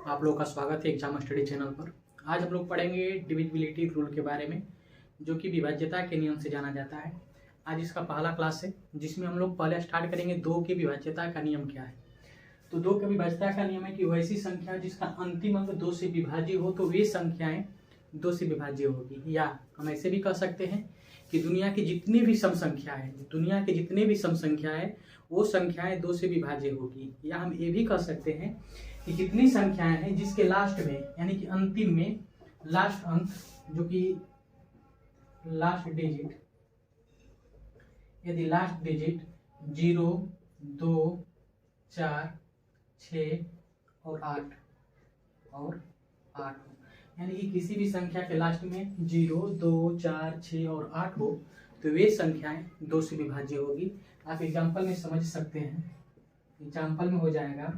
आप लोगों का स्वागत है एग्जाम स्टडी चैनल पर। आज हम लोग पढ़ेंगे डिविजिबिलिटी रूल के बारे में, जो कि विभाज्यता के नियम से जाना जाता है। आज इसका पहला क्लास है, जिसमें हम लोग पहले स्टार्ट करेंगे दो की विभाज्यता का नियम क्या है। तो दो की विभाज्यता का नियम है कि वैसी संख्या जिसका अंतिम अंक 2 से विभाज्य हो तो वे संख्याएं 2 से विभाज्य होगी। या हम ऐसे भी कह सकते हैं कि दुनिया की जितनी भी सम संख्या है वो संख्याएं 2 से विभाज्य होगी। या हम ये भी कह सकते हैं कि जितनी संख्याएं हैं जिसके लास्ट में यानी कि अंतिम में लास्ट अंक जो कि लास्ट डिजिट, यदि लास्ट डिजिट 0, 2, 4, 6 और 8 हो, यानी कि किसी भी संख्या के लास्ट में 0, 2, 4, 6 और 8 हो तो वे संख्याएं 2 से विभाज्य होगी। आप एग्जाम्पल में समझ सकते हैं। एग्जाम्पल में हो जाएगा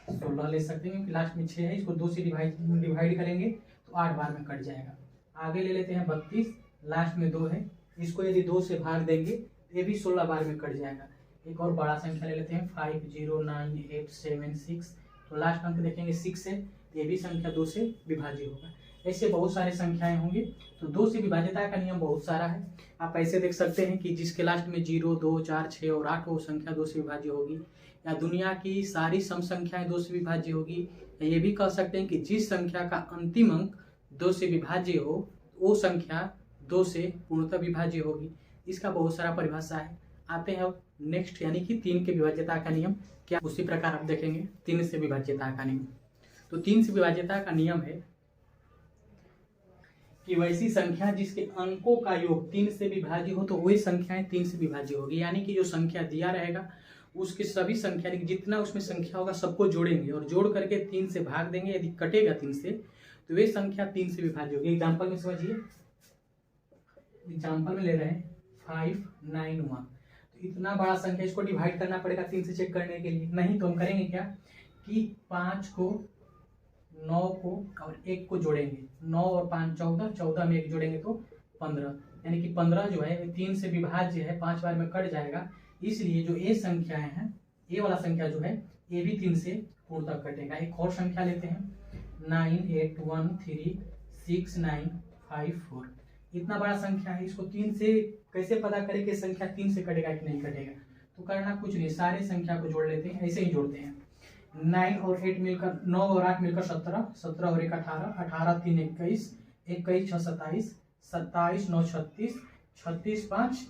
16 ले सकते हैं, क्योंकि लास्ट में 6 है, इसको 2 से डिवाइड करेंगे तो 8 बार में कट जाएगा। आगे ले लेते हैं 32, लास्ट में 2 है, इसको यदि 2 से भाग देंगे तो ये भी 16 बार में कट जाएगा। एक और बड़ा संख्या ले लेते हैं 5, 0, 9, 8, 7, 6, तो लास्ट अंक देखेंगे 6 है, ये भी संख्या 2 से विभाज्य होगा। ऐसे बहुत सारे संख्याएं होंगी, तो 2 से विभाज्यता का नियम बहुत सारा है। आप ऐसे देख सकते हैं कि जिसके लास्ट में 0, 2, 4, 6 और 8 हो संख्या 2 से विभाज्य होगी। या दुनिया की सारी सम संख्याएं 2 से विभाज्य होगी। ये भी कह सकते हैं कि जिस संख्या का अंतिम अंक 2 से विभाज्य हो वो संख्या 2 से पूर्णतः विभाज्य होगी। इसका बहुत सारा परिभाषा है। आते हैं अब नेक्स्ट, यानी कि 3 के विभाज्यता का नियम क्या, उसी प्रकार आप देखेंगे 3 से विभाज्यता का नियम। तो 3 से विभाज्यता का नियम है कि वैसी संख्या जिसके अंकों का योग 3 से विभाज्य हो तो वही संख्याएं 3 से विभाज्य होगी। यानी कि जो संख्या दिया रहेगा उसकी सभी संख्या जितना उसमें संख्या होगा सबको जोड़ेंगे और जोड़ करके 3 से भाग देंगे। यदि कटेगा 3 से तो वे संख्या 3 से विभाज्य होगी। एग्जाम्पल में समझिए, एग्जाम्पल में ले रहे हैं 5, 9, 1, तो इतना बड़ा संख्या, इसको डिवाइड करना पड़ेगा 3 से चेक करने के लिए। नहीं तो हम करेंगे क्या कि 5 को 9 को और 1 को जोड़ेंगे, 9 और 5 14, 14 में 1 जोड़ेंगे तो 15, यानी कि 15 जो है 3 से विभाज्य है, 5 बार में कट जाएगा। इसलिए जो ये संख्याएं हैं, ये वाला संख्या जो है ये भी 3 से पूर्णतः कटेगा। एक और संख्या लेते हैं 9, 8, 1, 3, 6, 9, 5, 4, इतना बड़ा संख्या है, इसको 3 से कैसे पता करें कि संख्या 3 से कटेगा कि नहीं कटेगा। तो करना कुछ नहीं, सारे संख्या को जोड़ लेते हैं, ऐसे ही जोड़ते हैं। 9 और 8 मिलकर 9 और 8 मिलकर 17, 17 और 1 18, 18 3 21, 21 6 27, 27 9 36, 36 5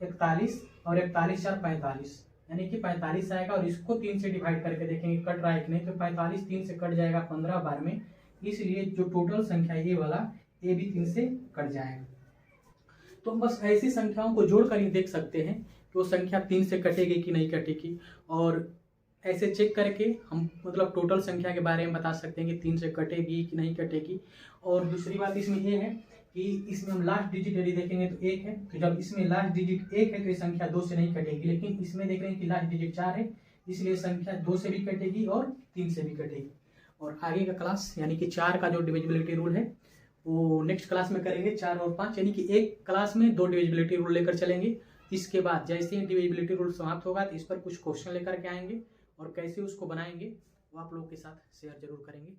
41 और 41 4 45, यानी कि 45 आएगा। और इसको 3 से डिवाइड करके देखेंगे कट रहा है कि नहीं, तो 45 3 से कट जाएगा 15 बार में। इसलिए जो टोटल संख्या ये वाला ये भी 3 से कट जाएगा। तो हम बस ऐसी संख्याओं को जोड़कर ही देख सकते हैं कि वो संख्या 3 से कटेगी कि नहीं कटेगी, और ऐसे चेक करके हम मतलब टोटल संख्या के बारे में बता सकते हैं कि 3 से कटेगी कि नहीं कटेगी। और दूसरी बात इसमें ये है कि इसमें हम लास्ट डिजिट यदि देखेंगे तो 1 है, तो जब इसमें लास्ट डिजिट 1 है तो ये संख्या 2 से नहीं कटेगी। लेकिन इसमें देख रहे हैं कि लास्ट डिजिट 4 है, इसलिए संख्या 2 से भी कटेगी और 3 से भी कटेगी। और आगे का क्लास यानी कि 4 का जो डिविजिबिलिटी रूल है वो नेक्स्ट क्लास में करेंगे। 4 और 5 यानी कि एक क्लास में 2 डिविजिबिलिटी रूल लेकर चलेंगे। इसके बाद जैसे ही डिविजिबिलिटी रूल समाप्त होगा तो इस पर कुछ क्वेश्चन लेकर के आएंगे और कैसे उसको बनाएंगे वो आप लोगों के साथ शेयर जरूर करेंगे।